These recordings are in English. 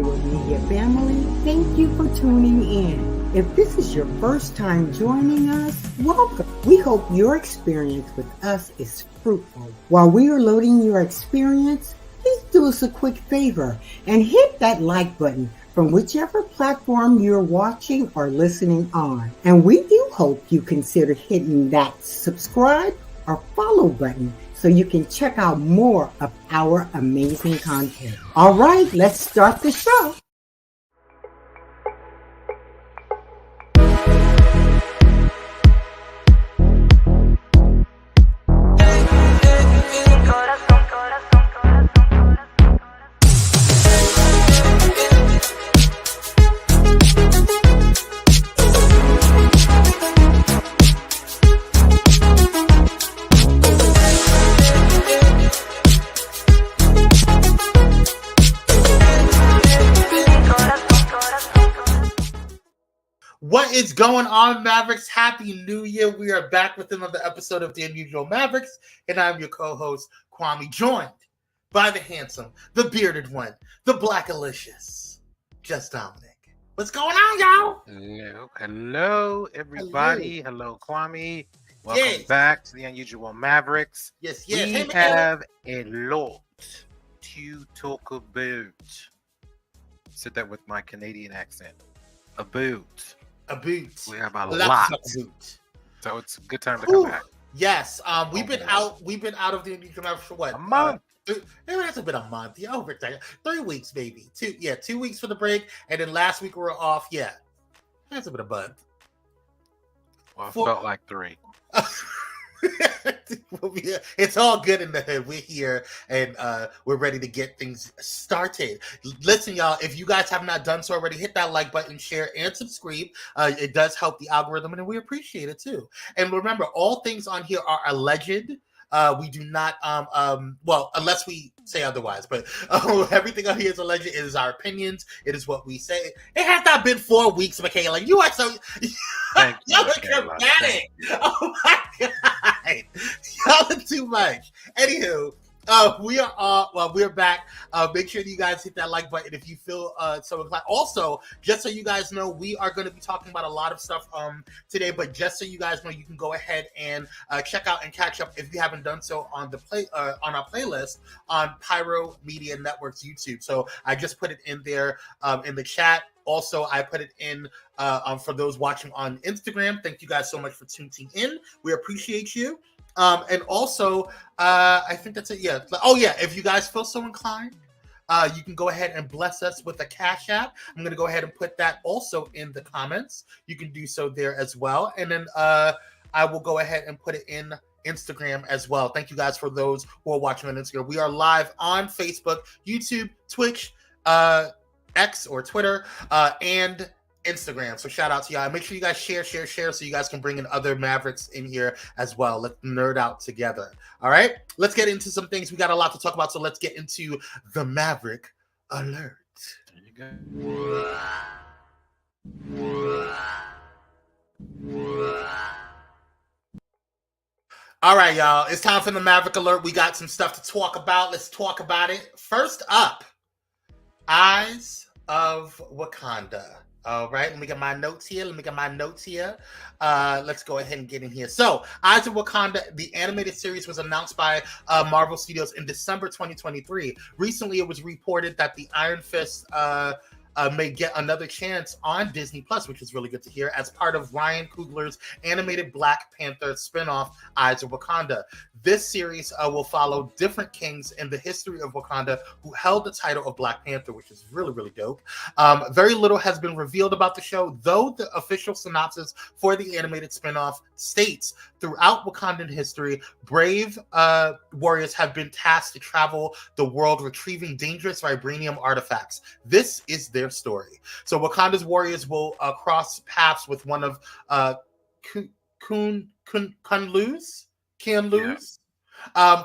Pyro Media family, thank you for tuning in. If this is your first time joining us, welcome. We hope your experience with us is fruitful. While we are loading your experience, please do us a quick favor and hit that like button from whichever platform you're watching or listening on. And we do hope you consider hitting that subscribe or follow button so you can check out more of our amazing content. All right, let's start the show. What is going on, Mavericks? Happy New Year. We are back with another episode of The Unusual Mavericks, and I'm your co-host, Kwame, joined by the handsome, the bearded one, the blackalicious, Just Dominic. What's going on, y'all? Hello, everybody. Hello, Kwame. Welcome back to The Unusual Mavericks. Yes. We have a lot to talk about. Said that with my Canadian accent. A boot. We have a lot. So it's a good time to come back. Yes. We've been out of the Unusual Mavericks for what? A month. It hasn't been a month. Yeah, over 3 weeks, maybe. 2 weeks for the break, and then last week we were off. Yeah, it hasn't been a month. Well, it felt like 3. It's all good in the hood. We're here and we're ready to get things started. Listen, y'all, if you guys have not done so already, hit that like button, share, and subscribe. It does help the algorithm, and we appreciate it too. And remember, all things on here are alleged. We do not, well, unless we say otherwise, but everything on here is alleged. It is our opinions. It is what we say. It has not been 4 weeks, Michaela. You are so, y'all are dramatic. Oh my God. Y'all are too much. Anywho, we are we're back. Make sure you guys hit that like button if you feel so inclined. Also, just so you guys know, we are going to be talking about a lot of stuff today. But just so you guys know, you can go ahead and check out and catch up if you haven't done so on the on our playlist on Pyro Media Network's YouTube. So I just put it in there in the chat. Also, I put it in for those watching on Instagram. Thank you guys so much for tuning in. We appreciate you. And also, I think that's it. Yeah. Oh, yeah. If you guys feel so inclined, you can go ahead and bless us with a Cash App. I'm going to go ahead and put that also in the comments. You can do so there as well. And then I will go ahead and put it in Instagram as well. Thank you guys for those who are watching on Instagram. We are live on Facebook, YouTube, Twitch, X or Twitter, and Instagram. So shout out to y'all. Make sure you guys share so you guys can bring in other Mavericks in here as well. Let's nerd out together. All right, let's get into some things. We got a lot to talk about, so let's get into the Maverick Alert. There you go. All right, y'all. It's time for the Maverick Alert. We got some stuff to talk about. Let's talk about it. First up, Eyes of Wakanda. All right, let me get my notes here. Let's go ahead and get in here. So, Eyes of Wakanda, the animated series, was announced by Marvel Studios in December 2023. Recently, it was reported that the Iron Fist may get another chance on Disney Plus, which is really good to hear, as part of Ryan Coogler's animated Black Panther spinoff, Eyes of Wakanda. This series will follow different kings in the history of Wakanda who held the title of Black Panther, which is really, really dope. Very little has been revealed about the show, though the official synopsis for the animated spinoff states, throughout Wakandan history, brave warriors have been tasked to travel the world retrieving dangerous vibranium artifacts. This is their story. So Wakanda's warriors will cross paths with one of Kunlu's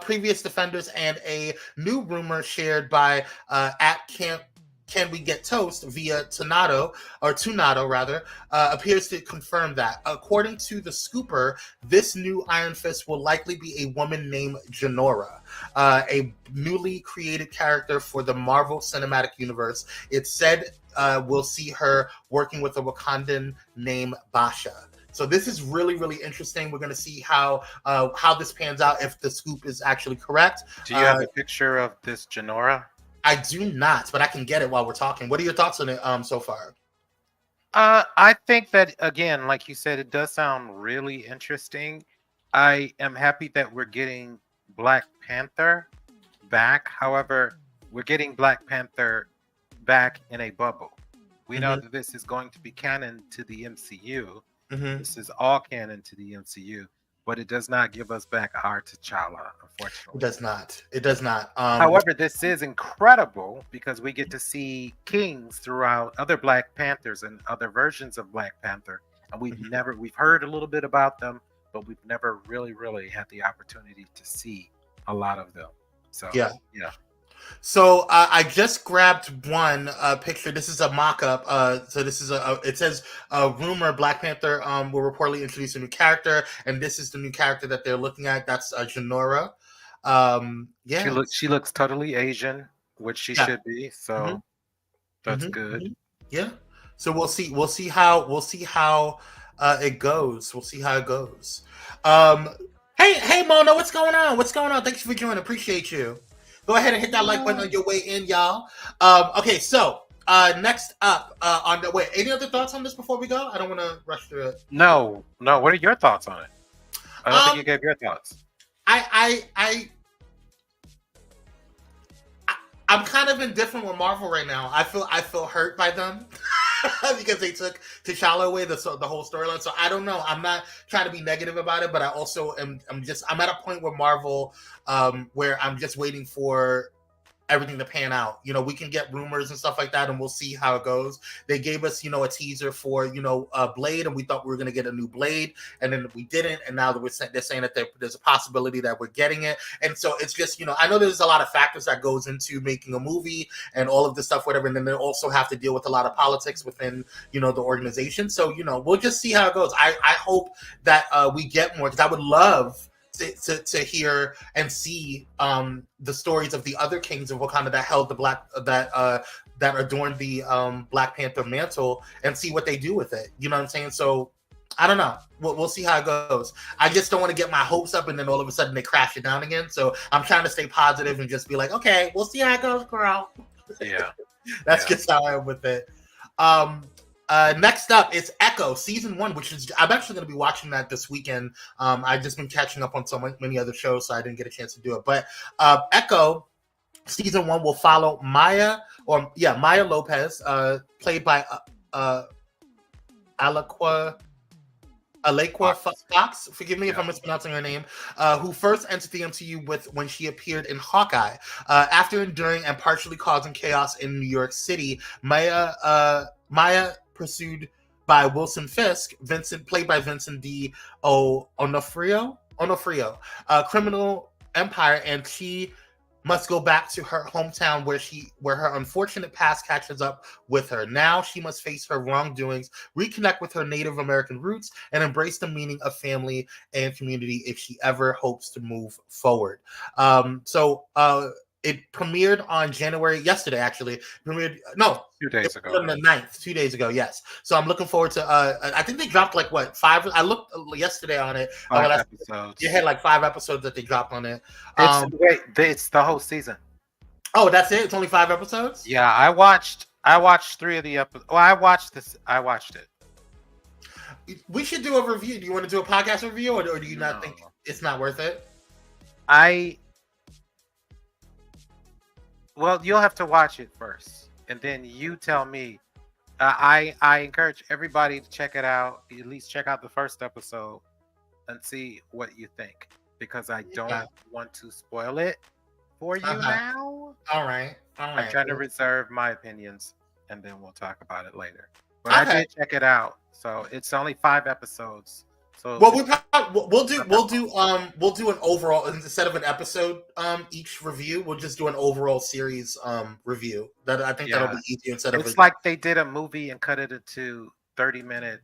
previous defenders, and a new rumor shared by at Camp Can We Get Toast via Tornado, appears to confirm that. According to the scooper, this new Iron Fist will likely be a woman named Janora, a newly created character for the Marvel Cinematic Universe. It said we'll see her working with a Wakandan named Basha. So this is really, really interesting. We're going to see how this pans out, if the scoop is actually correct. Do you have a picture of this Janora? I do not, but I can get it while we're talking. What are your thoughts on it so far? I think that, again, like you said, it does sound really interesting. I am happy that we're getting Black Panther back. However, we're getting Black Panther back in a bubble. We know that this is going to be canon to the MCU. This is all canon to the MCU. But it does not give us back our T'Challa, unfortunately. It does not. It does not. However, this is incredible because we get to see kings throughout other Black Panthers and other versions of Black Panther. And we've heard a little bit about them, but we've never really had the opportunity to see a lot of them. So, yeah. So I just grabbed one picture. This is a mock-up. So this is it says rumor Black Panther will reportedly introduce a new character, and this is the new character that they're looking at. That's Janora. She looks totally Asian, which she should be. So that's good. Yeah. So we'll see how it goes. We'll see how it goes. Hey Mona, what's going on? Thanks for joining. Appreciate you. Go ahead and hit that like button on your way in, y'all. Okay, so next up on the way. Any other thoughts on this before we go? I don't want to rush through it. No. What are your thoughts on it? I don't think you gave your thoughts. I'm kind of indifferent with Marvel right now. I feel hurt by them because they took T'Challa away, the whole storyline. So I don't know. I'm not trying to be negative about it, but I also I'm at a point with Marvel where I'm just waiting for everything to pan out. We can get rumors and stuff like that, and we'll see how it goes. They gave us, a teaser for, Blade, and we thought we were going to get a new Blade, and then we didn't, and now they're saying that there's a possibility that we're getting it. And so it's just, I know there's a lot of factors that goes into making a movie and all of this stuff, whatever, and then they also have to deal with a lot of politics within, the organization. So, we'll just see how it goes. I hope that we get more, because I would love to hear and see the stories of the other kings of Wakanda that held that adorned the Black Panther mantle, and see what they do with it. You know what I'm saying? So I don't know. We'll see how it goes. I just don't want to get my hopes up and then all of a sudden they crash it down again. So I'm trying to stay positive and just be like, okay, we'll see how it goes, girl. Yeah. That's just how I am with it. Next up is Echo season 1, which is I'm actually going to be watching that this weekend. I've just been catching up on so many other shows, so I didn't get a chance to do it. But Echo season 1 will follow Maya Lopez, played by Alaqua Fox, forgive me if I'm mispronouncing her name, who first entered the MCU when she appeared in Hawkeye. After enduring and partially causing chaos in New York City, Maya, pursued by Wilson Fisk, played by Vincent D. Onofrio, criminal empire, and she must go back to her hometown where her unfortunate past catches up with her. Now she must face her wrongdoings, reconnect with her Native American roots, and embrace the meaning of family and community if she ever hopes to move forward. It premiered on yesterday, actually. 2 days ago. On the 9th, 2 days ago, yes. So I'm looking forward to, I think they dropped 5, I looked yesterday on it. 5 episodes. You had 5 episodes that they dropped on it. It's the whole season. Oh, that's it? It's only 5 episodes? Yeah, I watched 3 of the episodes. Well, I watched it. We should do a review. Do you want to do a podcast review, or do you not think it's not worth it? Well, you'll have to watch it first, and then you tell me. I encourage everybody to check it out. At least check out the first episode and see what you think, because I don't want to spoil it for you now. All right. I'm trying to reserve my opinions, and then we'll talk about it later. But I did check it out. So it's only 5 episodes. So well, we'll do an overall instead of an episode each review. We'll just do an overall series review. That I think that'll be easier instead of it's like they did a movie and cut it into 30 minutes,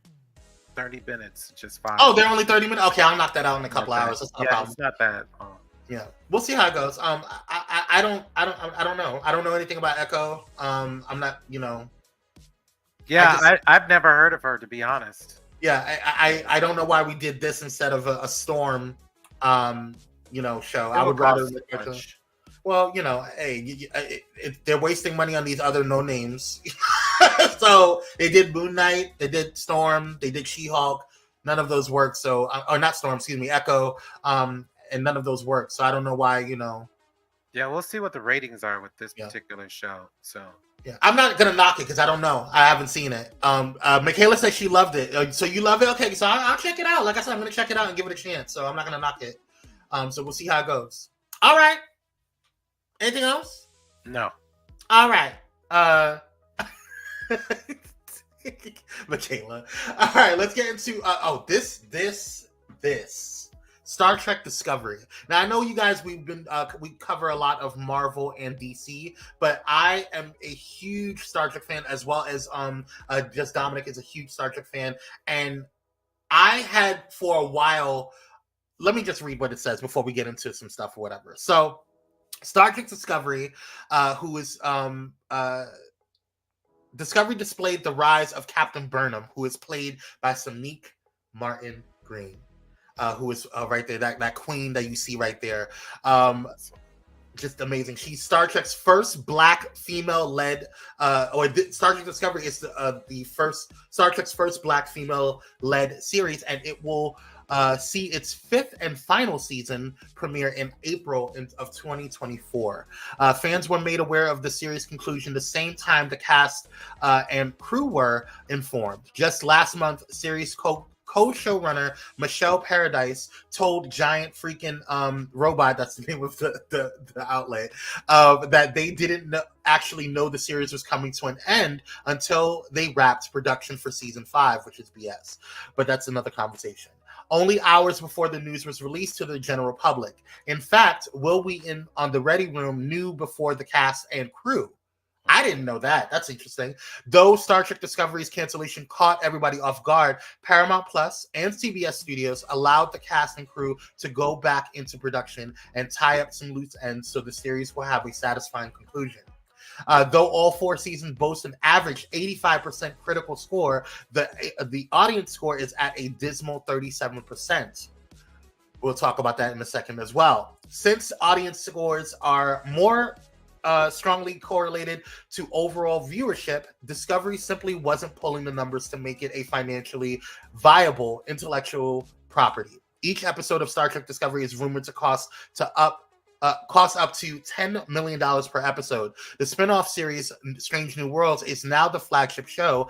just fine. Oh, they're only 30 minutes. Okay, I'll knock that out in a couple hours. That's not a problem. It's not bad. Yeah, we'll see how it goes. I don't know. I don't know anything about Echo. I'm not, Yeah, I've never heard of her, to be honest. Yeah, I don't know why we did this instead of a Storm, show. I would rather. Well, hey, they're wasting money on these other no names. So they did Moon Knight, they did Storm, they did She-Hulk. None of those work. So, or not Storm, excuse me, Echo. And none of those work. So I don't know why. Yeah, we'll see what the ratings are with this particular show. So. Yeah, I'm not gonna knock it because I don't know. I haven't seen it. Michaela said she loved it. So you love it? Okay, so I'll check it out. Like I said, I'm gonna check it out and give it a chance. So I'm not gonna knock it. So we'll see how it goes. All right. Anything else? No. All right. Michaela. All right. Let's get into. This. Star Trek Discovery. Now I know you guys. We cover a lot of Marvel and DC, but I am a huge Star Trek fan, as well as Just Dominic is a huge Star Trek fan, and I had for a while. Let me just read what it says before we get into some stuff or whatever. So, Star Trek Discovery, who is Discovery displayed the rise of Captain Burnham, who is played by Samick Martin Green. Who is right there, that queen that you see right there. Just amazing. She's Star Trek's first Black female-led, Star Trek Discovery is the first Star Trek's first Black female-led series, and it will see its fifth and final season premiere in April of 2024. Fans were made aware of the series' conclusion the same time the cast and crew were informed. Just last month, series co-showrunner Michelle Paradise told Giant Freaking Robot, that's the name of the outlet, that they didn't actually know the series was coming to an end until they wrapped production for season 5, which is BS. But that's another conversation. Only hours before the news was released to the general public. In fact, Will Wheaton on the Ready Room knew before the cast and crew. I didn't know that. That's interesting. Though Star Trek Discovery's cancellation caught everybody off guard, Paramount Plus and CBS Studios allowed the cast and crew to go back into production and tie up some loose ends so the series will have a satisfying conclusion. Though all 4 seasons boast an average 85% critical score, the audience score is at a dismal 37%. We'll talk about that in a second as well. Since audience scores are more strongly correlated to overall viewership, Discovery simply wasn't pulling the numbers to make it a financially viable intellectual property. Each episode of Star Trek Discovery is rumored to cost up to $10 million per episode. The spin-off series Strange New Worlds is now the flagship show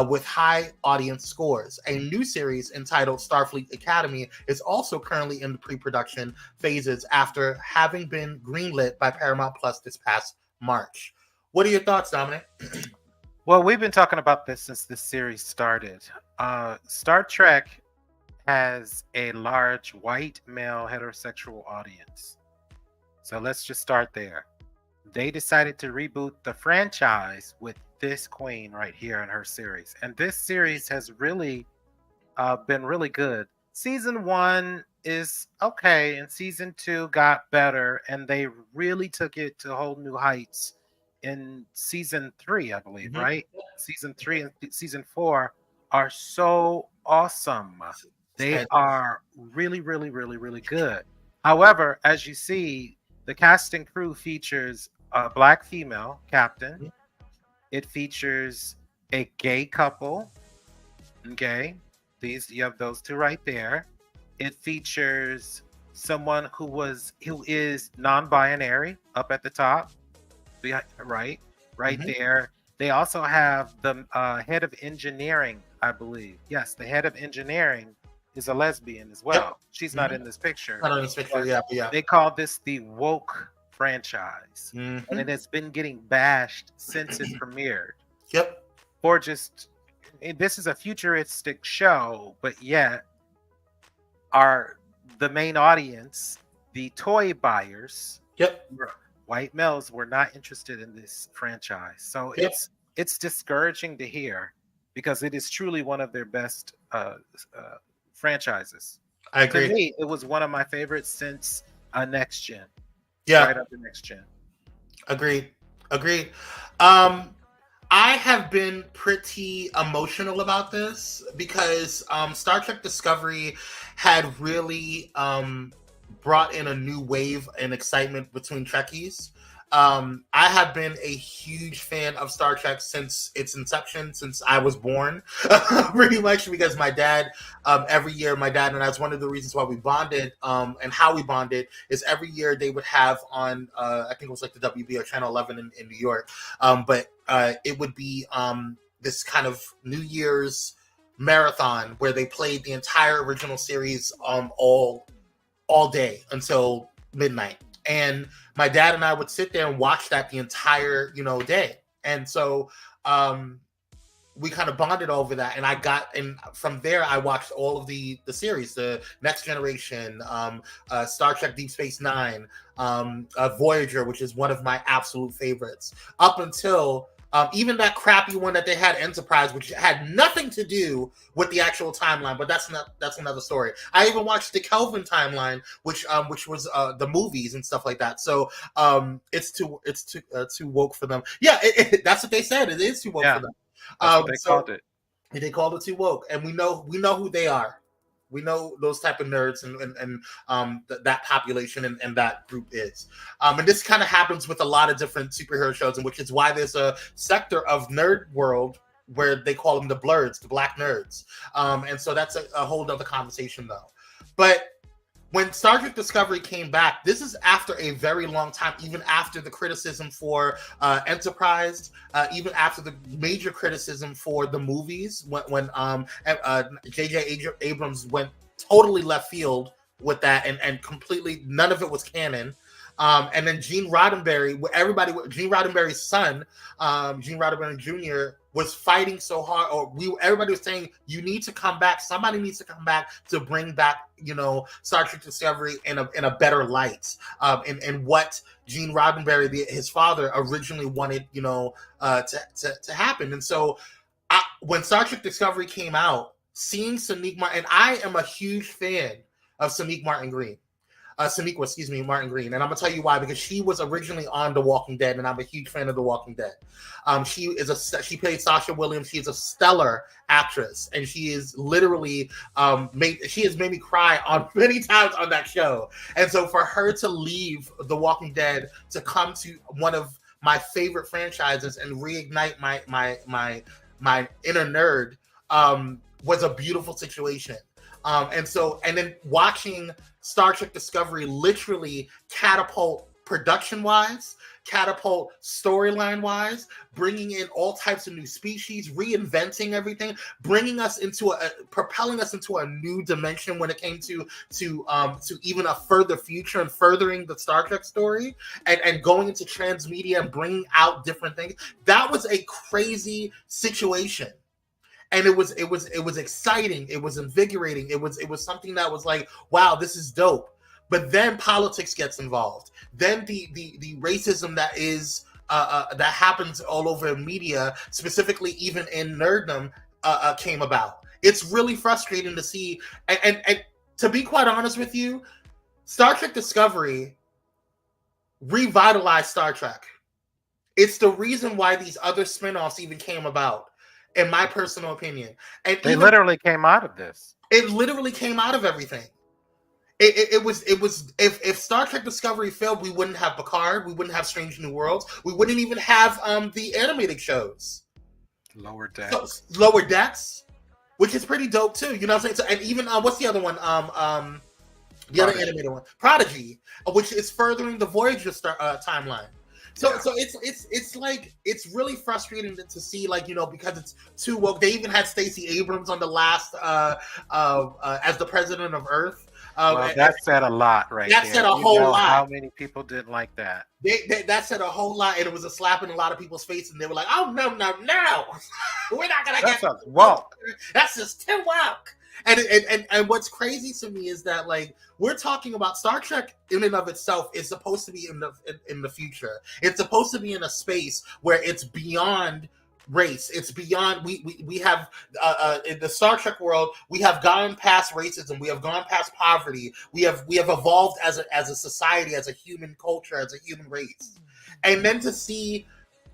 with high audience scores. A new series entitled Starfleet Academy is also currently in the pre-production phases after having been greenlit by Paramount Plus this past March. What are your thoughts, Dominic? Well, we've been talking about this since this series started. Star Trek has a large white male heterosexual audience. So let's just start there. They decided to reboot the franchise with this queen right here in her series. And this series has really been really good. Season 1 is okay, and season 2 got better, and they really took it to whole new heights in season 3, I believe, right? Season 3 and season 4 are so awesome. They are really, really, really, really good. However, as you see, the cast and crew features a Black female captain. It features a gay couple. Okay, you have those two right there. It features someone who is non-binary up at the top, right there. They also have the head of engineering, I believe. Yes, the head of engineering is a lesbian as well. Yep. She's not in this picture. Not in this picture, yeah. They call this the woke franchise, and it has been getting bashed since it premiered. Yep. This is a futuristic show, but yet the main audience, the toy buyers. Yep. White males were not interested in this franchise. So it's discouraging to hear, because it is truly one of their best franchises. I agree. To me, it was one of my favorites since Next Gen. Yeah. Right after Next Gen. Agreed. I have been pretty emotional about this because Star Trek Discovery had really brought in a new wave and excitement between Trekkies. I have been a huge fan of Star Trek since its inception, since I was born, pretty much, because my dad, every year, my dad and that's one of the reasons why we bonded, and how we bonded is every year they would have on, I think it was like the WB or Channel 11 in New York, but it would be this kind of New Year's marathon where they played the entire original series all day until midnight. And my dad and I would sit there and watch that the entire, day. And so we kind of bonded over that. And from there, I watched all of the series, the Next Generation, Star Trek Deep Space Nine, Voyager, which is one of my absolute favorites, up until even that crappy one that they had, Enterprise, which had nothing to do with the actual timeline, but that's another story. I even watched the Kelvin timeline, which was the movies and stuff like that. So it's too woke for them. Yeah, that's what they said. It is too woke for them. That's what they called it. They called it too woke, and we know who they are. We know those type of nerds and that population and that group is. And this kind of happens with a lot of different superhero shows, and which is why there's a sector of nerd world where they call them the blurs, the black nerds. And so that's a whole other conversation, though. But when Star Trek Discovery came back, this is after a very long time, even after the criticism for Enterprise, even after the major criticism for the movies, when J.J. Abrams went totally left field with that and completely, none of it was canon. And then Gene Roddenberry, Gene Roddenberry's son, Gene Roddenberry Jr., was fighting so hard, everybody was saying, you need to come back. Somebody needs to come back to bring back, Star Trek Discovery in a better light. And what Gene Roddenberry, his father, originally wanted, to happen. And so when Star Trek Discovery came out, seeing Sonique Martin, and I am a huge fan of Sonique Martin Green. Martin Green. And I'm gonna tell you why, because she was originally on The Walking Dead, and I'm a huge fan of The Walking Dead. She played Sasha Williams. She is a stellar actress, and she is literally she has made me cry on many times on that show. And so for her to leave The Walking Dead to come to one of my favorite franchises and reignite my inner nerd was a beautiful situation. And then watching Star Trek Discovery literally catapult production-wise, catapult storyline-wise, bringing in all types of new species, reinventing everything, propelling us into a new dimension when it came to even a further future and furthering the Star Trek story and going into transmedia and bringing out different things. That was a crazy situation. And it was exciting. It was invigorating. It was something that was like, wow, this is dope. But then politics gets involved. Then the racism that is that happens all over media, specifically even in nerddom, came about. It's really frustrating to see. And to be quite honest with you, Star Trek Discovery revitalized Star Trek. It's the reason why these other spinoffs even came about, in my personal opinion. And they literally came out of this. It literally came out of everything. It was if Star Trek Discovery failed, we wouldn't have Picard, we wouldn't have Strange New Worlds, we wouldn't even have the animated shows. Lower Decks. So, Lower Decks, which is pretty dope too. You know what I'm saying? So, and even what's the other one? The other animated one, Prodigy, which is furthering the Voyager timeline. So it's like, it's really frustrating to see, like, because it's too woke. They even had Stacey Abrams on the last as the president of Earth. That said a lot, right? That said a whole lot. How many people didn't like that? That said a whole lot, and it was a slap in a lot of people's face, and they were like, "Oh no, we're not gonna get woke. That's just too woke." And what's crazy to me is that like we're talking about Star Trek in and of itself is supposed to be in the future. It's supposed to be in a space where it's beyond race. It's beyond we have in the Star Trek world we have gone past racism. We have gone past poverty. We have evolved as a society, as a human culture, as a human race. And then to see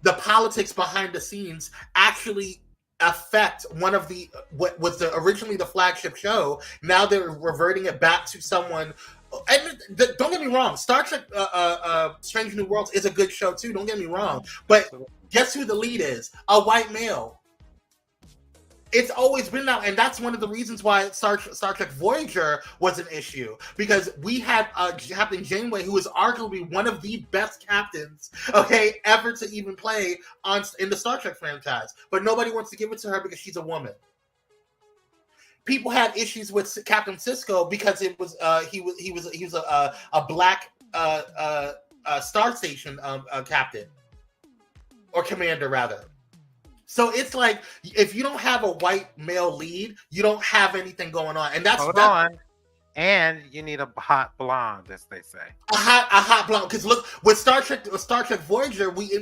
the politics behind the scenes actually affect one of the what was originally the flagship show. Now they're reverting it back to someone. And don't get me wrong, Star Trek Strange New Worlds is a good show too, don't get me wrong, but guess who the lead is? A white male. It's always been that, and that's one of the reasons why Star Trek Voyager was an issue, because we had Captain Janeway, who is arguably one of the best captains, ever to even play in the Star Trek franchise, but nobody wants to give it to her because she's a woman. People had issues with Captain Sisko because it was he was a black Star Station captain or commander rather. So it's like if you don't have a white male lead, you don't have anything going on, and that's hold on. And you need a hot blonde, as they say. A hot blonde. Because look, with Star Trek Voyager, we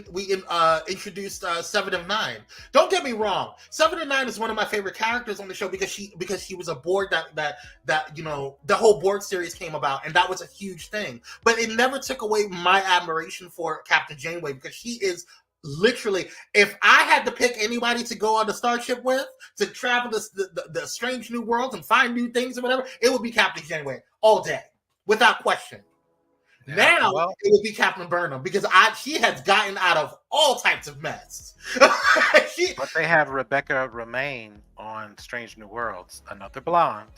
introduced Seven of Nine. Don't get me wrong, Seven of Nine is one of my favorite characters on the show because she was a Borg that the whole Borg series came about, and that was a huge thing. But it never took away my admiration for Captain Janeway because she is. Literally, if I had to pick anybody to go on the starship with to travel the strange new worlds and find new things or whatever, it would be Captain Janeway all day, without question. Yeah, now it would be Captain Burnham because she has gotten out of all types of mess. But they have Rebecca Romaine on Strange New Worlds, another blonde,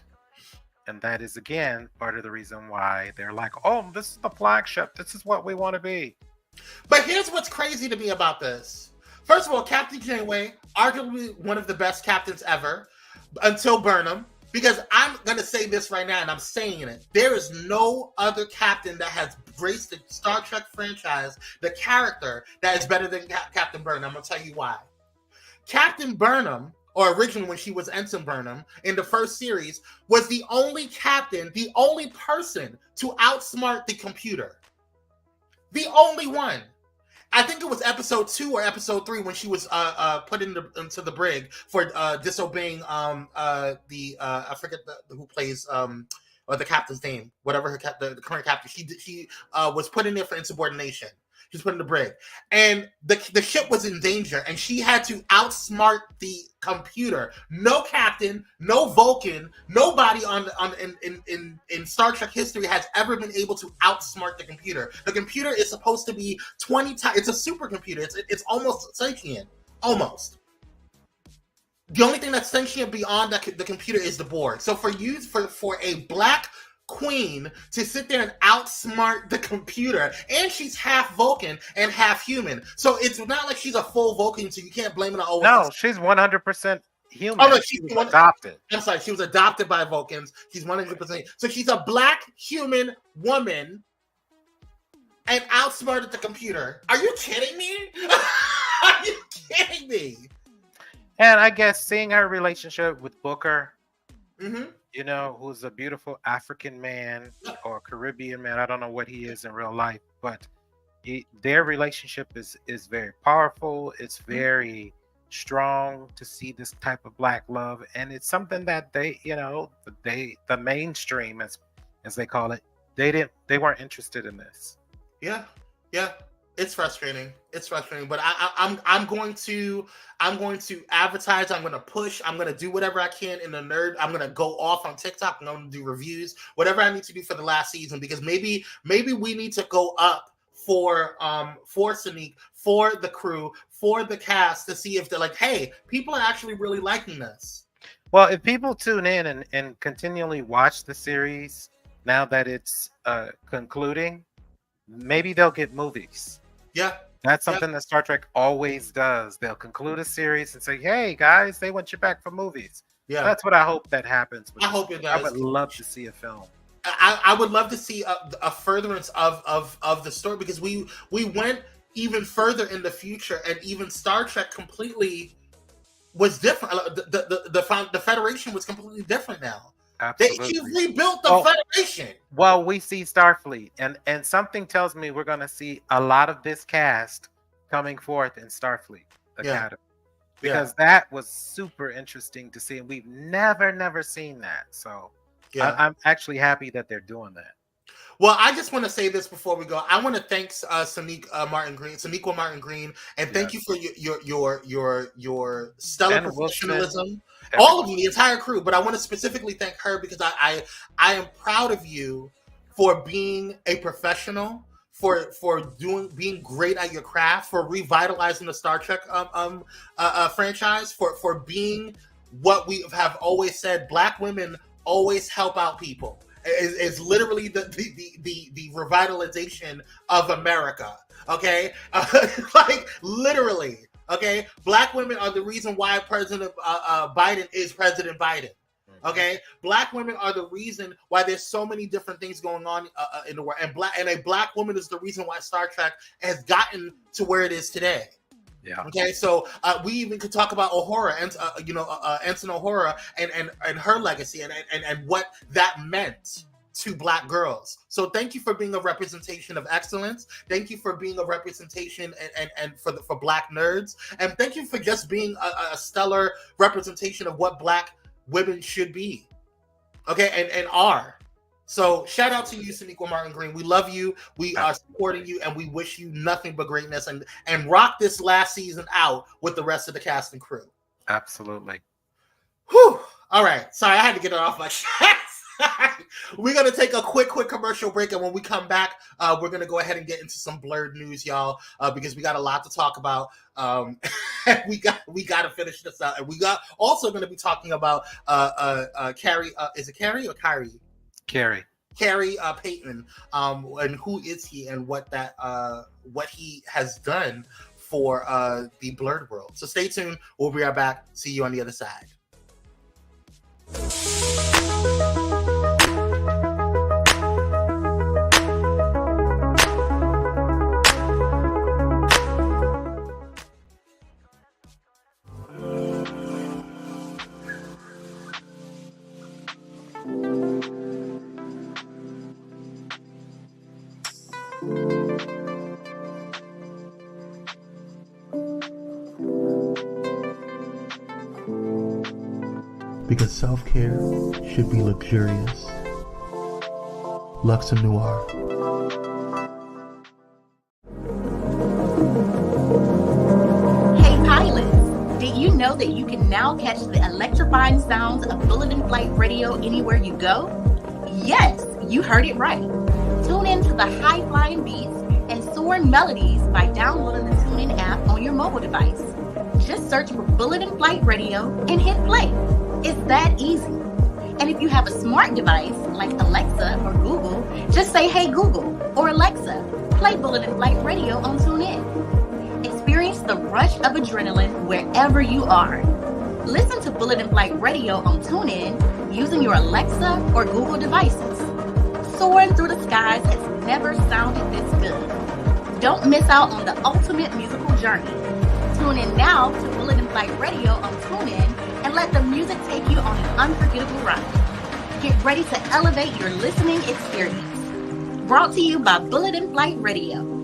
and that is again part of the reason why they're like, "Oh, this is the flagship. This is what we want to be." But here's what's crazy to me about this. First of all, Captain Janeway, arguably one of the best captains ever, until Burnham. Because I'm going to say this right now, and I'm saying it. There is no other captain that has graced the Star Trek franchise, the character, that is better than Captain Burnham. I'm going to tell you why. Captain Burnham, or originally when she was Ensign Burnham, in the first series, was the only captain, the only person to outsmart the computer. The only one. I think it was episode 2 or episode 3 when she was put into the brig for disobeying I forget who plays or the captain's name, whatever the current captain. She was put in there for insubordination. She was put in the brig, and the ship was in danger, and she had to outsmart the computer. No captain, no Vulcan, nobody in Star Trek history has ever been able to outsmart the computer. The computer is supposed to be 20 times. It's a supercomputer. It's almost sentient, almost. The only thing that's sentient beyond the computer is the Borg. So for a black queen to sit there and outsmart the computer, and she's half Vulcan and half human, so it's not like she's a full Vulcan, so you can't blame it on. No, she's 100% human. Oh no, she was adopted. I'm sorry, she was adopted by Vulcans. She's 100%. So she's a black human woman and outsmarted the computer. Are you kidding me? Are you kidding me? And I guess seeing her relationship with Booker. Mm-hmm. Who's a beautiful African man or Caribbean man. I don't know what he is in real life, but their relationship is very powerful. It's very strong to see this type of black love, and it's something that the mainstream, as they call it, they weren't interested in this. Yeah. It's frustrating. But I'm going to advertise. I'm going to push. I'm going to do whatever I can in the nerd. I'm going to go off on TikTok. I'm going to do reviews, whatever I need to do for the last season, because maybe we need to go up for Sonique, for the crew, for the cast to see if they're like, hey, people are actually really liking this. Well, if people tune in and continually watch the series now that it's concluding, maybe they'll get movies. Yeah. That's something that Star Trek always does. They'll conclude a series and say, hey, guys, they want you back for movies. Yeah. That's what I hope that happens. I hope it does. I would love to see a film. I would love to see a furtherance of the story, because we went even further in the future, and even Star Trek completely was different. The Federation was completely different now. Absolutely. He rebuilt the Federation. Well, we see Starfleet, and something tells me we're going to see a lot of this cast coming forth in Starfleet Academy. Because that was super interesting to see, and we've never seen that. So I'm actually happy that they're doing that. Well, I just want to say this before we go. I want to thank Saniqua Martin Green, and thank you for your stellar professionalism. All of them, the entire crew. But I want to specifically thank her because I am proud of you for being a professional, for being great at your craft, for revitalizing the Star Trek franchise, for being what we have always said. Black women always help out people. Is literally the revitalization of America. Okay, like literally. Okay, Black women are the reason why President Biden is President Biden. Okay, Black women are the reason why there's so many different things going on in the world, and a Black woman is the reason why Star Trek has gotten to where it is today. Yeah. Okay. So we even could talk about Uhura, and Ensign Uhura, and her legacy, and what that meant to Black girls. So thank you for being a representation of excellence. Thank you for being a representation and for Black nerds, and thank you for just being a stellar representation of what Black women should be. Okay, and are. So shout out to you, Saniqua Martin Green. We love you. We are supporting you, and we wish you nothing but greatness. And rock this last season out with the rest of the cast and crew. Absolutely. Whew. All right. Sorry, I had to get it off my chest. We're gonna take a quick commercial break, and when we come back, we're gonna go ahead and get into some blurred news, y'all, because we got a lot to talk about. We got to finish this out, and we got also going to be talking about Khary. Is it Khary or Khary? Khary Payton, and who is he, and what he has done for the blurred world. So stay tuned. We'll be right back. See you on the other side. Because self-care should be luxurious. Luxe Noir. Hey pilots, did you know that you can now catch the electrifying sounds of Bullet and Flight Radio anywhere you go? Yes, you heard it right. Tune in to the high-flying beats and soaring melodies by downloading the TuneIn app on your mobile device. Just search for Bullet and Flight Radio and hit play. It's that easy. And if you have a smart device like Alexa or Google, just say, "Hey Google," or "Alexa, play Bullet and Flight Radio on TuneIn." Experience the rush of adrenaline wherever you are. Listen to Bullet and Flight Radio on TuneIn using your Alexa or Google devices. Soaring through the skies has never sounded this good. Don't miss out on the ultimate musical journey. Tune in now to Bullet and Flight Radio on TuneIn and let the music take you on an unforgettable ride. Get ready to elevate your listening experience. Brought to you by Bullet and Flight Radio.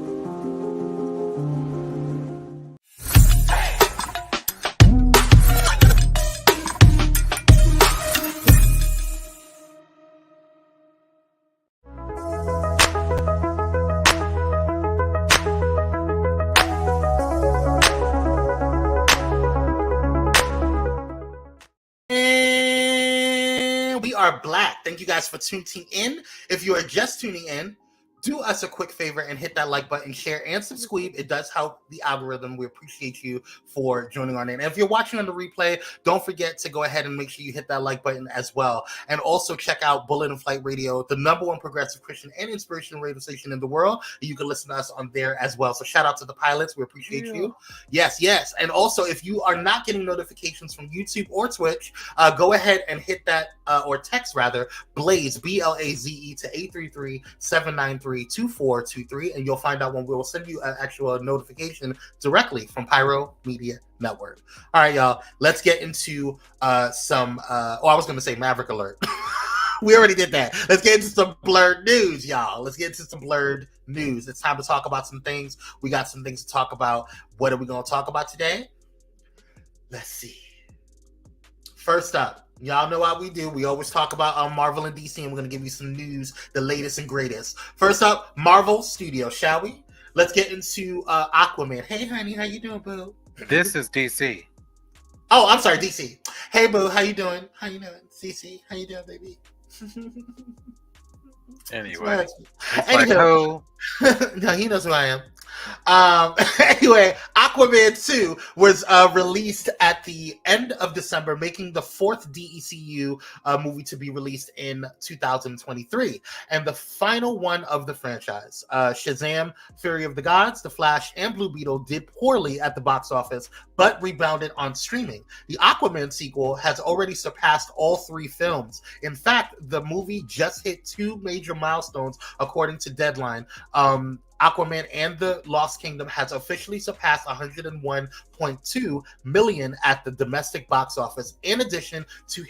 Are Black. Thank you guys for tuning in. If you are just tuning in, do us a quick favor and hit that like button, share, and subscribe. It does help the algorithm. We appreciate you for joining on in. And if you're watching on the replay, don't forget to go ahead and make sure you hit that like button as well. And also check out Bullet and Flight Radio, the #1 progressive Christian and inspirational radio station in the world. You can listen to us on there as well. So shout out to the pilots. We appreciate you. Yes. And also, if you are not getting notifications from YouTube or Twitch, go ahead and hit that, or text rather, Blaze, BLAZE, to 833-793 613-243-2423, and you'll find out when we will send you an actual notification directly from Pyro Media Network. All right, y'all. Let's get into I was going to say Maverick Alert. We already did that. Let's get into some blurred news, y'all. Let's get into some blurred news. It's time to talk about some things. We got some things to talk about. What are we going to talk about today? Let's see. First up, y'all know how we do. We always talk about Marvel and DC, and we're going to give you some news, the latest and greatest. First up, Marvel Studios, shall we? Let's get into Aquaman. Hey, honey, how you doing, boo? This is DC. Oh, I'm sorry, DC. Hey, boo, how you doing? How you doing? CC, how you doing, baby? Anyway, no, he knows who I am. Anyway, Aquaman 2 was released at the end of December, making the fourth DCEU movie to be released in 2023, and the final one of the franchise. Shazam! Fury of the Gods, The Flash, and Blue Beetle did poorly at the box office, but rebounded on streaming. The Aquaman sequel has already surpassed all three films. In fact, the movie just hit two major milestones according to Deadline. Aquaman and the Lost Kingdom has officially surpassed 101.2 million at the domestic box office, in addition to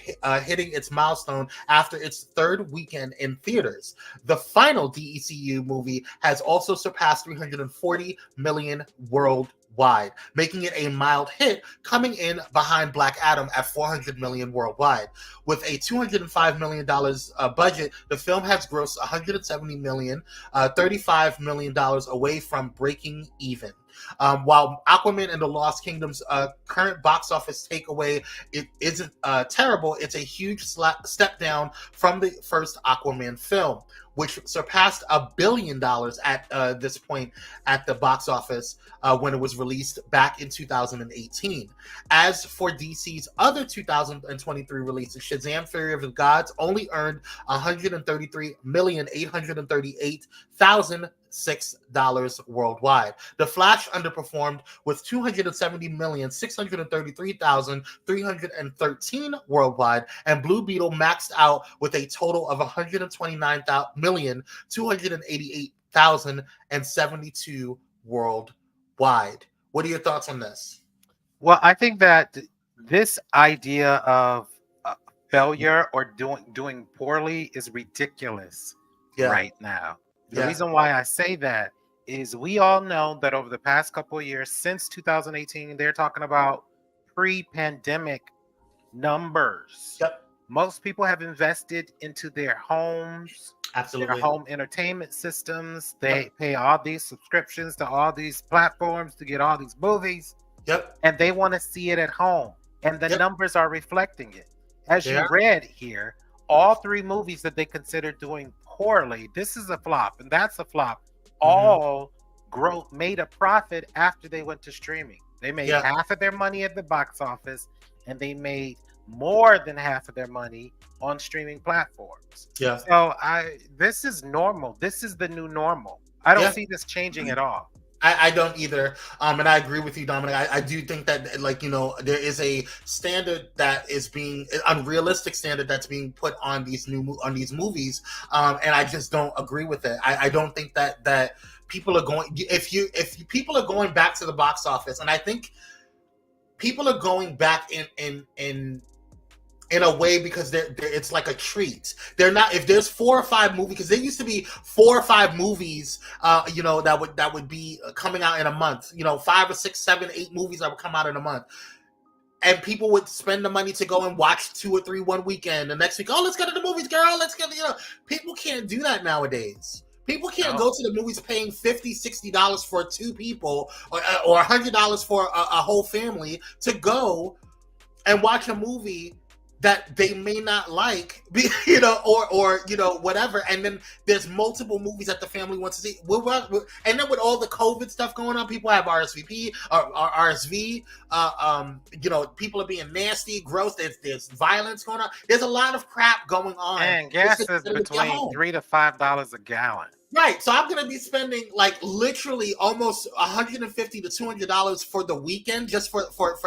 hitting its milestone after its third weekend in theaters. The final DCEU movie has also surpassed 340 million worldwide, making it a mild hit, coming in behind Black Adam at 400 million worldwide. With a $205 million budget, the film has grossed 170 million, $35 million away from breaking even. While Aquaman and the Lost Kingdom's current box office takeaway it isn't terrible, it's a huge step down from the first Aquaman film, which surpassed $1 billion at this point at the box office when it was released back in 2018. As for DC's other 2023 releases, Shazam! Fury of the Gods only earned $133,838,006 worldwide. The Flash underperformed with $270,633,313 worldwide, and Blue Beetle maxed out with a total of $129,288,072 worldwide. What are your thoughts on this? Well, I think that this idea of failure or doing poorly is ridiculous right now. The reason why I say that is we all know that over the past couple of years, since 2018, they're talking about pre-pandemic numbers. Most people have invested into their homes, their home entertainment systems. They pay all these subscriptions to all these platforms to get all these movies. And they want to see it at home. And the numbers are reflecting it. As you read here, all three movies that they consider doing poorly, this is a flop and that's a flop, all made a profit after they went to streaming. They made half of their money at the box office, and they made more than half of their money on streaming platforms. So this is normal. This is the new normal. I don't see this changing at all. I don't either. And I agree with you, Dominic. I do think that, like, you know, there is a standard that is being unrealistic standard that's being put on these movies. And I just don't agree with it. I don't think that people are going, if people are going back to the box office, and I think people are going back in a way because it's like a treat. They're not, if there's 4 or 5 movies, because there used to be 4 or 5 movies, you know, that would be coming out in a month. You know, 5 or 6, 7, 8 movies that would come out in a month, and people would spend the money to go and watch 2 or 3 one weekend. The next week, oh, let's go to the movies, girl. Let's go. You know, people can't do that nowadays. People can't go to the movies paying $50, $60 for 2 people or $100 for a whole family to go and watch a movie that they may not like, you know, or you know, whatever. And then there's multiple movies that the family wants to see. And then with all the COVID stuff going on, people have RSVP or RSV. You know, people are being nasty, gross. There's violence going on. There's a lot of crap going on. And gas is between $3 to $5 a gallon. Right. So I'm gonna be spending like literally almost $150 to $200 for the weekend just for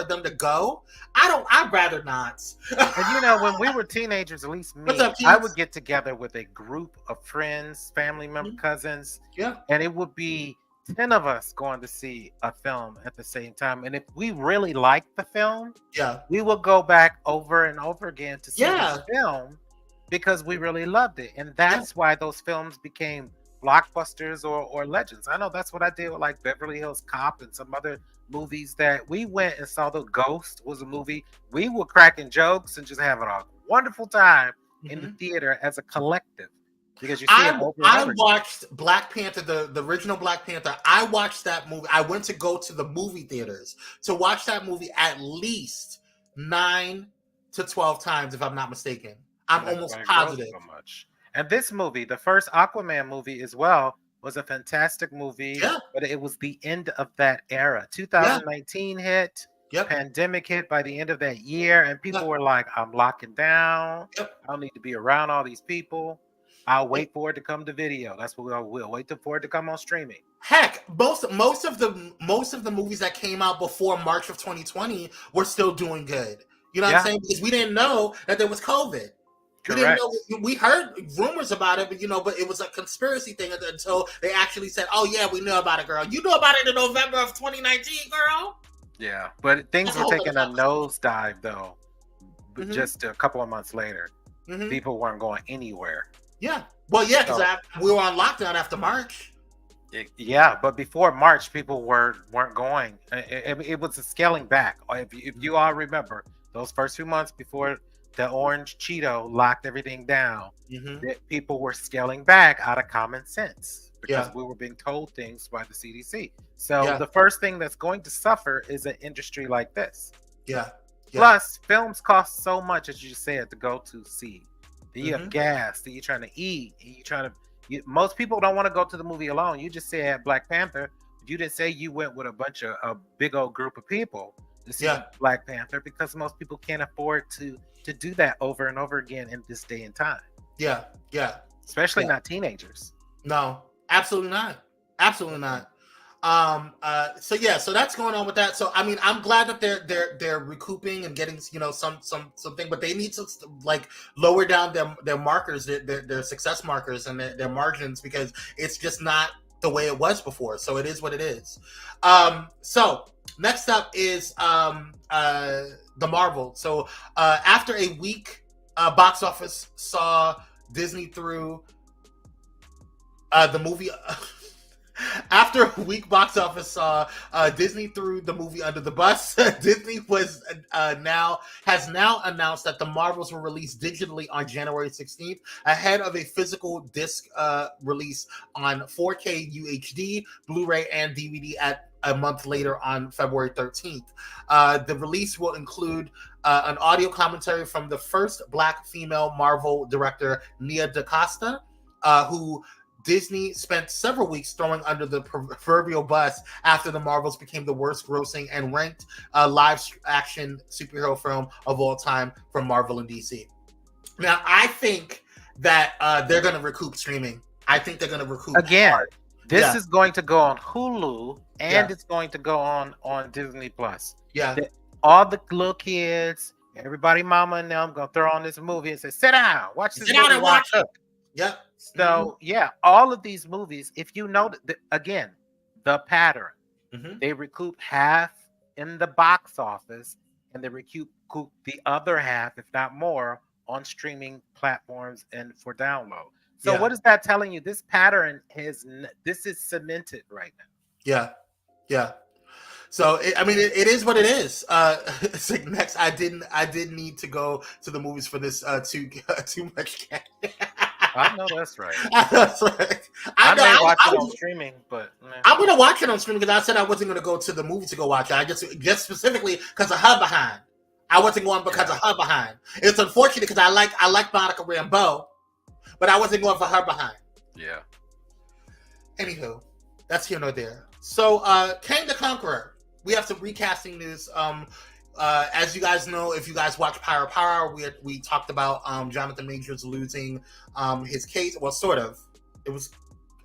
them to go. I'd rather not. And when we were teenagers, at least me, What's up, I kids? would get together with a group of friends, family members, cousins. Yeah. And it would be 10 of us going to see a film at the same time. And if we really liked the film, we would go back over and over again to see the film because we really loved it. And that's why those films became blockbusters or legends. I know that's what I did with like Beverly Hills Cop and some other movies that we went and saw. The Ghost was a movie. We were cracking jokes and just having a wonderful time in the theater as a collective. Because you see I watched Black Panther, the original Black Panther. I watched that movie. I went to go to the movie theaters to watch that movie at least 9 to 12 times, if I'm not mistaken. I'm almost positive. So much. And this movie, the first Aquaman movie as well, was a fantastic movie. Yeah. But it was the end of that era. 2019 hit. Pandemic hit by the end of that year. And people were like, I'm locking down. I don't need to be around all these people. I'll wait for it to come to video. That's what we'll wait for it to come on streaming. Heck, most of the movies that came out before March of 2020 were still doing good. You know what I'm saying? Because we didn't know that there was COVID. We didn't know. We heard rumors about it, but it was a conspiracy thing until they actually said, "Oh yeah, we knew about it, girl. You knew about it in November of 2019, girl." Yeah, but things were taking a nosedive though. Just a couple of months later, people weren't going anywhere. Yeah. Well, yeah, because we were on lockdown after March. But before March, people weren't going. It was a scaling back. If you all remember, those first few months before the orange Cheeto locked everything down, that people were scaling back out of common sense because we were being told things by the CDC. So the first thing that's going to suffer is an industry like this. Plus, films cost so much, as you said, to go to see. You have gas that you're trying to eat. Most people don't want to go to the movie alone. You just said Black Panther. You didn't say you went with a big old group of people to see Black Panther because most people can't afford to do that over and over again in this day and time. Yeah. Especially not teenagers. No, absolutely not. Absolutely not. So that's going on with that. So I mean, I'm glad that they're recouping and getting something, but they need to like lower down their markers, their success markers and their margins, because it's just not the way it was before. So it is what it is. So next up is the Marvel. So after a week, box office saw Disney through the movie. After a week, box office saw Disney threw the movie under the bus. Disney has now announced that the Marvels will release digitally on January 16th, ahead of a physical disc release on 4K UHD, Blu-ray, and DVD at a month later on February 13th. The release will include an audio commentary from the first Black female Marvel director, Nia DaCosta, who Disney spent several weeks throwing under the proverbial bus after the Marvels became the worst grossing and ranked live action superhero film of all time from Marvel and DC. Now, I think that they're going to recoup streaming. I think they're going to recoup. Again, this is going to go on Hulu and it's going to go on Disney Plus. All the little kids, everybody, mama and them, going to throw on this movie and say, sit down, watch this movie. And watch it. Yep. So all of these movies, if you know again, the pattern, they recoup half in the box office and they recoup the other half, if not more, on streaming platforms and for download. So what is that telling you? This pattern this is cemented right now. Yeah. So it is what it is. It's like next, I didn't need to go to the movies for this too much cash. I know that's right. That's right. I may watch it on streaming, but I'm gonna watch it on streaming because I said I wasn't gonna go to the movie to go watch it. I just specifically because of her behind. I wasn't going because of her behind. It's unfortunate because I like Monica Rambeau, but I wasn't going for her behind. Yeah. Anywho, that's here nor there. So Kang the Conqueror. We have some recasting news. As you guys know, if you guys watch Pyro, we talked about Jonathan Majors losing his case. Well, sort of. It was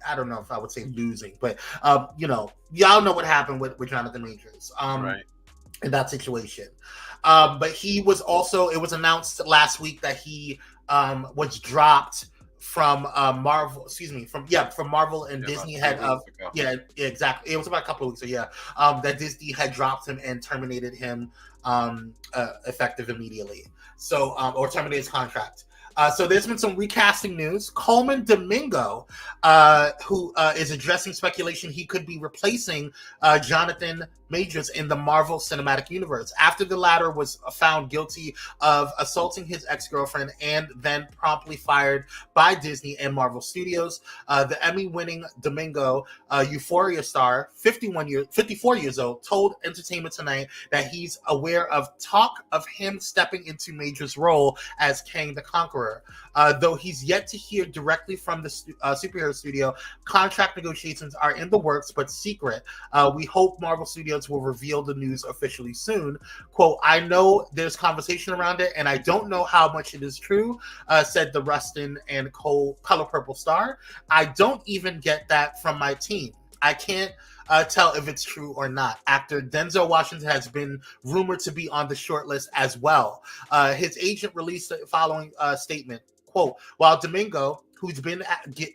I don't know if I would say losing, but y'all know what happened with Jonathan Majors. Right. In that situation. But he was also, it was announced last week that he was dropped from Marvel, from Marvel and Disney had exactly. It was about a couple of weeks ago, that Disney had dropped him and terminated him effective immediately. So or terminated his contract. So there's been some recasting news. Coleman Domingo, who is addressing speculation he could be replacing Jonathan Majors in the Marvel Cinematic Universe after the latter was found guilty of assaulting his ex-girlfriend and then promptly fired by Disney and Marvel Studios. The Emmy-winning Domingo, Euphoria star, 54 years old, told Entertainment Tonight that he's aware of talk of him stepping into Majors' role as Kang the Conqueror. Though he's yet to hear directly from the superhero studio, contract negotiations are in the works but secret. We hope Marvel Studios will reveal the news officially soon. Quote, I know there's conversation around it and I don't know how much it is true, said the Rustin and Color Purple star. I don't even get that from my team. I can't tell if it's true or not. Actor Denzel Washington has been rumored to be on the short list as well. His agent released the following statement. Quote, while Domingo, who's been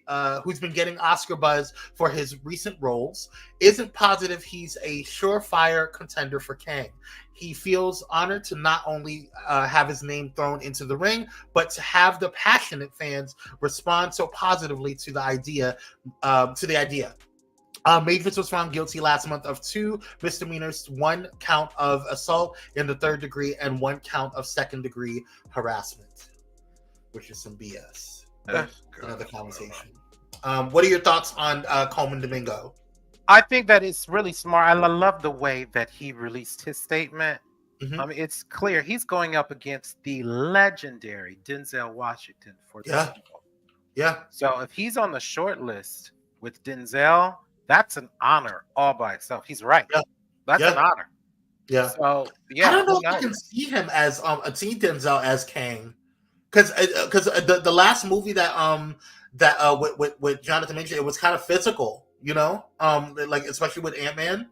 getting Oscar buzz for his recent roles, isn't positive he's a surefire contender for Kang. He feels honored to not only have his name thrown into the ring, but to have the passionate fans respond so positively to the idea. Majors was found guilty last month of 2 misdemeanors, 1 count of assault in the 3rd degree and 1 count of 2nd degree harassment, which is some BS. Another conversation. What are your thoughts on Coleman Domingo? I think that it's really smart. I love the way that he released his statement. I mean, it's clear he's going up against the legendary Denzel Washington for the role. Yeah. So if he's on the short list with Denzel, that's an honor all by itself. He's right. Yeah. That's an honor. Yeah. So yeah, I don't know if I can see him as see Denzel as Kang, because the last movie that with Jonathan Majors, it was kind of physical, like especially with Ant-Man.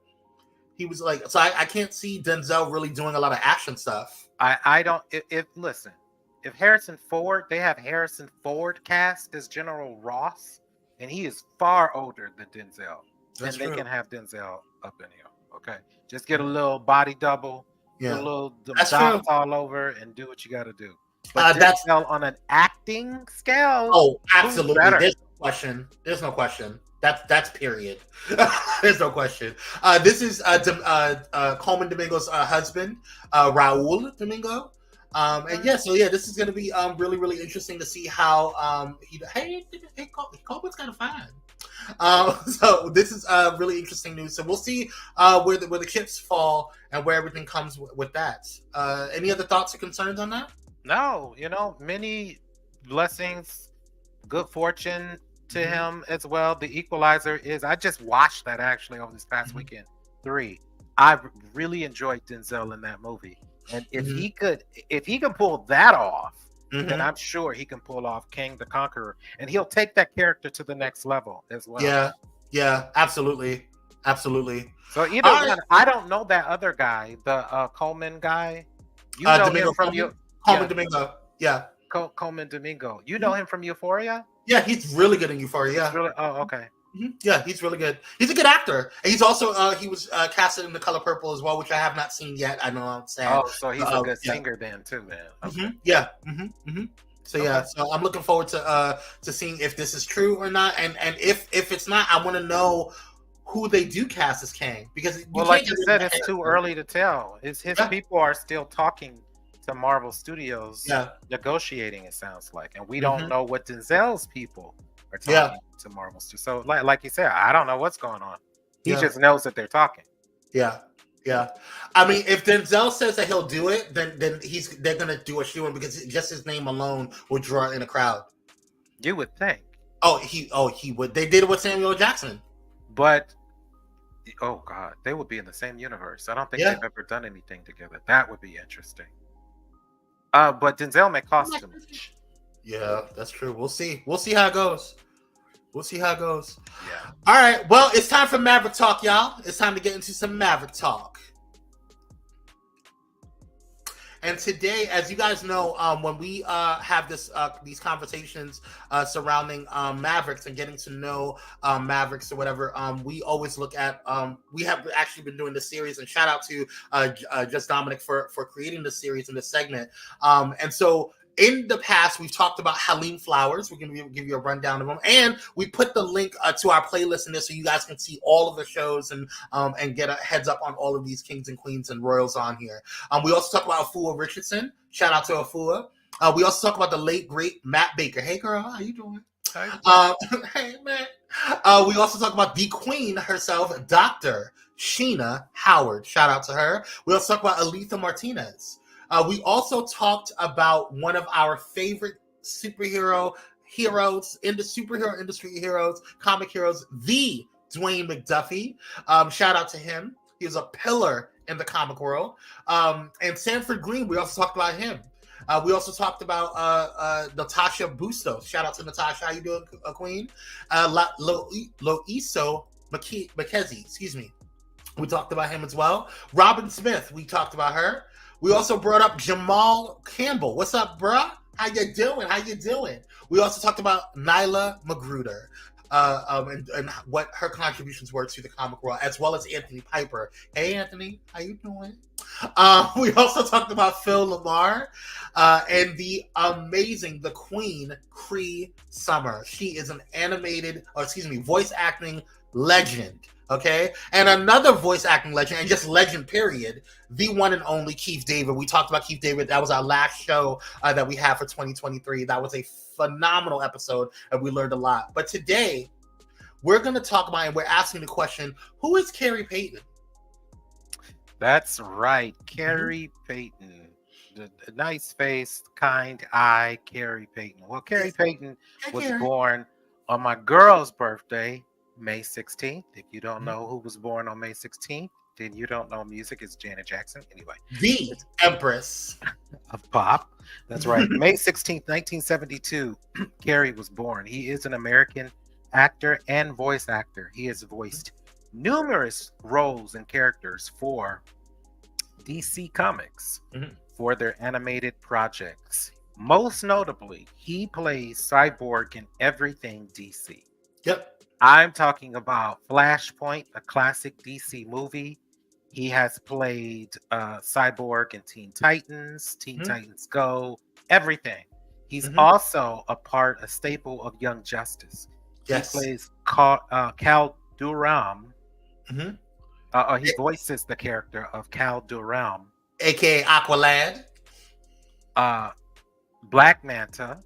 He was like, so I can't see Denzel really doing a lot of action stuff. I don't. Listen, if Harrison Ford, they have Harrison Ford cast as General Ross. And he is far older than Denzel. That's and they true. can have Denzel up in here. Okay. Just get a little body double, get a little dots all over, and do what you got to do. But Denzel on an acting scale. Oh, absolutely. There's no question. That's period. There's no question. This is Coleman Domingo's husband, Raul Domingo. This is going to be really, really interesting to see how Coleman's kind of fine. So this is really interesting news. So we'll see where the chips fall and where everything comes with that. Any other thoughts or concerns on that? No, many blessings, good fortune to him as well. The Equalizer is, I just watched that actually over this past weekend. 3. I really enjoyed Denzel in that movie. And if he can pull that off, then I'm sure he can pull off Kang the Conqueror, and he'll take that character to the next level as well. Yeah, absolutely. So either one, I don't know that other guy, the Coleman guy. You know Domingo him from you, Coleman Domingo. Yeah, Coleman Domingo. You know him from Euphoria? Yeah, he's really good in Euphoria. Yeah. Oh, okay. Yeah, he's really good. He's a good actor. And he's also he was casted in The Color Purple as well, which I have not seen yet. I know I'm sad. Oh, so he's a good singer then too, man. Okay. So so I'm looking forward to seeing if this is true or not, and if it's not, I want to know who they do cast as Kang, because like you said, it's too early to tell. His people are still talking to Marvel Studios, negotiating. It sounds like, and we don't know what Denzel's people are talking to Marvel Studios. So, like you said, I don't know what's going on. He just knows that they're talking. Yeah. I mean, if Denzel says that he'll do it, then they're gonna do a shoe-in, because just his name alone will draw in a crowd. You would think. He would. They did it with Samuel Jackson. But oh god, they would be in the same universe. I don't think they've ever done anything together. That would be interesting. But Denzel may cost too much. Yeah, that's true. We'll see. We'll see how it goes. We'll see how it goes. Yeah. All right. Well, it's time for Maverick talk, y'all. It's time to get into some Maverick talk. And today, as you guys know, when we have these conversations surrounding Mavericks and getting to know Mavericks or whatever, we always look at. We have actually been doing this series, and shout out to Just Dominic for creating this series and this segment. And so, in the past, we've talked about Halim Flowers. We're going to give you a rundown of them, and we put the link to our playlist in this so you guys can see all of the shows and get a heads up on all of these kings and queens and royals on here. We also talk about Afua Richardson. Shout out to Afua. We also talk about the late great Matt Baker. Hey, girl, how you doing? Hey, man. We also talk about the queen herself, Dr. Sheena Howard. Shout out to her. We also talk about Aletha Martinez. We also talked about one of our favorite superhero heroes in the superhero industry, comic heroes, the Dwayne McDuffie. Shout out to him. He was a pillar in the comic world. And Sanford Green, we also talked about him. We also talked about Natasha Bustos. Shout out to Natasha. How you doing, Queen? Loiso McKenzie, excuse me. We talked about him as well. Robin Smith, we talked about her. We also brought up Jamal Campbell. What's up, bruh? How you doing? We also talked about Nyla Magruder and what her contributions were to the comic world, as well as Anthony Piper. Hey, Anthony, how you doing? We also talked about Phil Lamar and the queen, Cree Summer. She is an voice acting legend. Okay, and another voice acting legend, and just legend, period, the one and only Keith David. We talked about Keith David. That was our last show that we had for 2023. That was a phenomenal episode, and we learned a lot. But today, we're going to talk about, and we're asking the question, who is Khary Payton? That's right, Khary Payton. The nice face, kind eye, Khary Payton. Well, Khary Payton was born on my girl's birthday, May 16th. If you don't know who was born on May 16th, then you don't know music. It's Janet Jackson. Anyway. The Empress of Pop. That's right. May 16th, 1972, Khary was born. He is an American actor and voice actor. He has voiced numerous roles and characters for DC Comics for their animated projects. Most notably, he plays Cyborg in everything DC. Yep. I'm talking about Flashpoint, a classic DC movie. He has played Cyborg in Teen Titans, Titans Go, everything. He's also a staple of Young Justice. Yes. He plays Cal Durham. He voices the character of Cal Durham, aka Aqualad. Black Manta.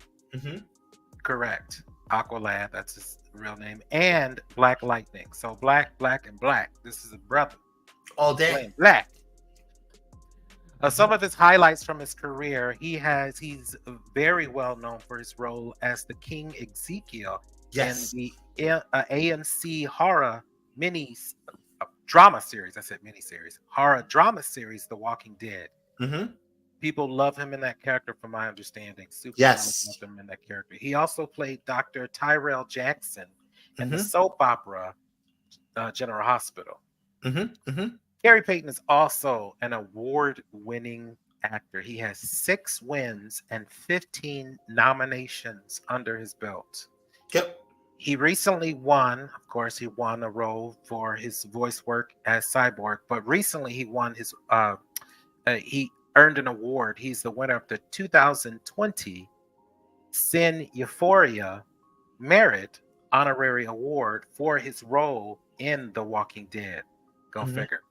Correct. Aqualad, that's his real name, and Black Lightning. So black, and black. This is a brother. All day. Black. Some of his highlights from his career, he's very well known for his role as the King Ezekiel in the AMC horror drama series. I said miniseries. Horror drama series, The Walking Dead. People love him in that character, from my understanding. Love him in that character. He also played Dr. Tyrell Jackson in the soap opera General Hospital. Khary Payton is also an award-winning actor. He has 6 wins and 15 nominations under his belt. Yep. He recently won a role for his voice work as Cyborg, but recently he won he earned an award. He's the winner of the 2020 Cine Euphoria Merit Honorary Award for his role in The Walking Dead. Go figure.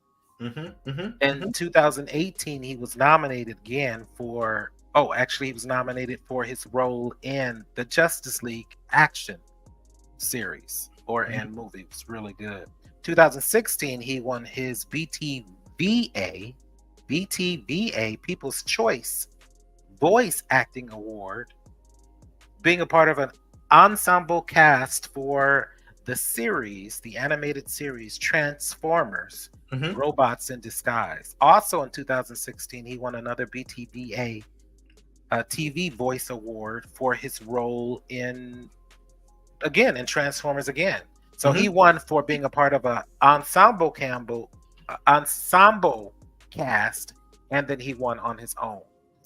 In 2018, he was nominated again he was nominated for his role in the Justice League action series and movie. It was really good. 2016, he won his BTVA People's Choice Voice Acting Award, being a part of an ensemble cast for the animated series Transformers, Robots in Disguise. Also in 2016, he won another BTVA TV Voice Award for his role in again in Transformers again. So he won for being a part of a ensemble cast, and then he won on his own.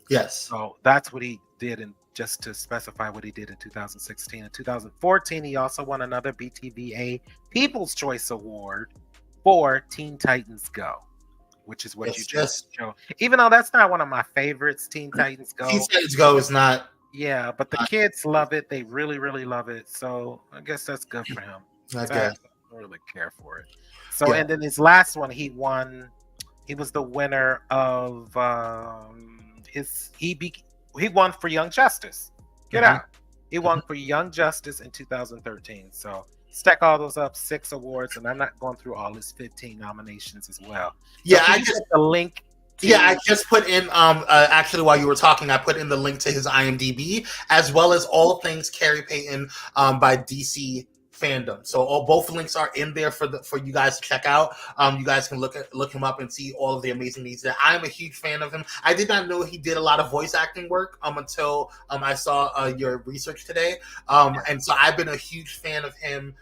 Yes. So that's what he did, and just to specify what he did in 2016. In 2014, he also won another BTVA People's Choice Award for Teen Titans Go, which is what you just showed. Even though that's not one of my favorites, Teen Titans Go. Teen Titans Go is not. Yeah, but the kids love it. They really, really love it. So I guess that's good for him. I guess. I don't really care for it. So, and then his last one, he won. He was the winner of he won for Young Justice. Get out. He won for Young Justice in 2013. So stack all those up, 6 awards, and I'm not going through all his 15 nominations as well. Yeah, so I just the link. I just put in actually while you were talking, I put in the link to his IMDb as well as all things Khary Payton by DC Fandom. So both links are in there for you guys to check out. You guys can look him up and see all of the amazing things that I'm a huge fan of him. I did not know he did a lot of voice acting work until I saw your research today. And so I've been a huge fan of him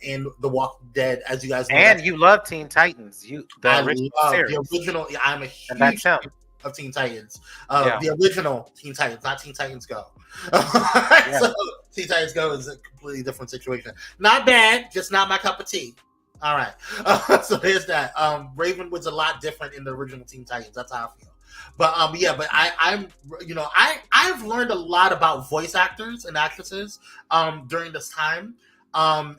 in The Walking Dead, as you guys know. And you love Teen Titans. I love the original. I'm a huge fan of Teen Titans. The original Teen Titans, not Teen Titans Go. So Teen Titans Go is a completely different situation. Not bad, just not my cup of tea. All right. So there's that. Raven was a lot different in the original Teen Titans. That's how I feel. But I've learned a lot about voice actors and actresses during this time. And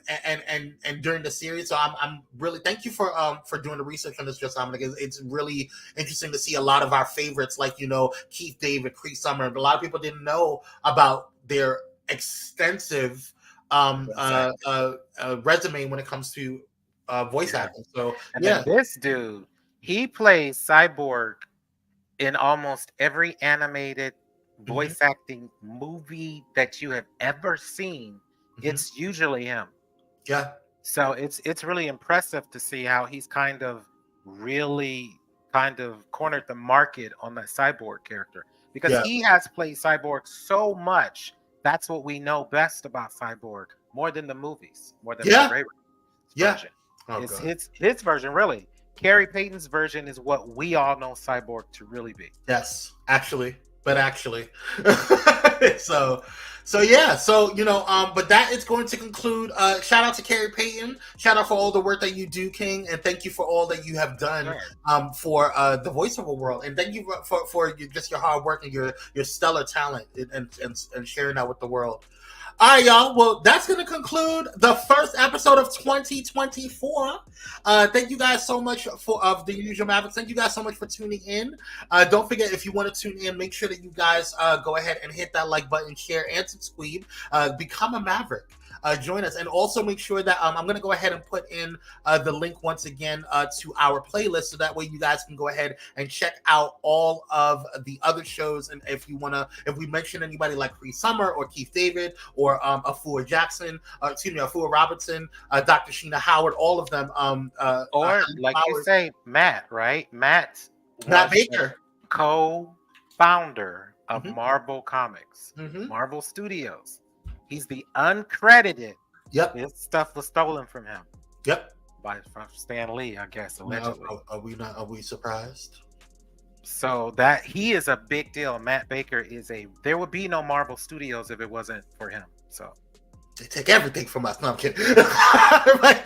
during the series, so I'm really thank you for doing the research on this, Just Dominic. It's really interesting to see a lot of our favorites, like Keith David, Cree Summer. A lot of people didn't know about their extensive resume when it comes to voice acting. So then this dude, he plays Cyborg in almost every animated voice acting movie that you have ever seen. It's usually him. Yeah. So it's really impressive to see how he's really cornered the market on that Cyborg character, because he has played Cyborg so much. That's what we know best about Cyborg, more than the movies, more than the Ray version. It's his version, really. Khary Payton's version is what we all know Cyborg to really be. Yes, actually. But that is going to conclude. Shout out to Khary Payton. Shout out for all the work that you do, King, and thank you for all that you have done for the voiceover world, and thank you for just your hard work and your stellar talent and sharing that with the world. All right, y'all. Well, that's going to conclude the first episode of 2024. Thank you guys so much of the Usual Mavericks. Thank you guys so much for tuning in. Don't forget, if you want to tune in, make sure that you guys go ahead and hit that like button, share, and subscribe. Become a Maverick. Join us, and also make sure that I'm going to go ahead and put in the link once again to our playlist, so that way you guys can go ahead and check out all of the other shows. And if we mention anybody like Cree Summer or Keith David or Afua Jackson, Afua Robertson, Dr. Sheena Howard, all of them, or like Howard, you say, Matt, right? Matt Baker, co-founder of Marvel Comics, Marvel Studios. He's the uncredited. Yep. His stuff was stolen from him. Yep. From Stan Lee, I guess, allegedly. Are we surprised? So that he is a big deal. Matt Baker there would be no Marvel Studios if it wasn't for him. So they take everything from us. No, I'm kidding. But,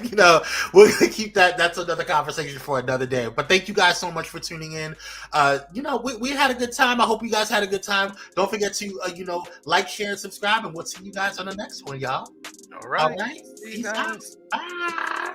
we're gonna keep that. That's another conversation for another day. But thank you guys so much for tuning in. We had a good time. I hope you guys had a good time. Don't forget to like, share, and subscribe, and we'll see you guys on the next one, y'all. All right. Peace out. Bye.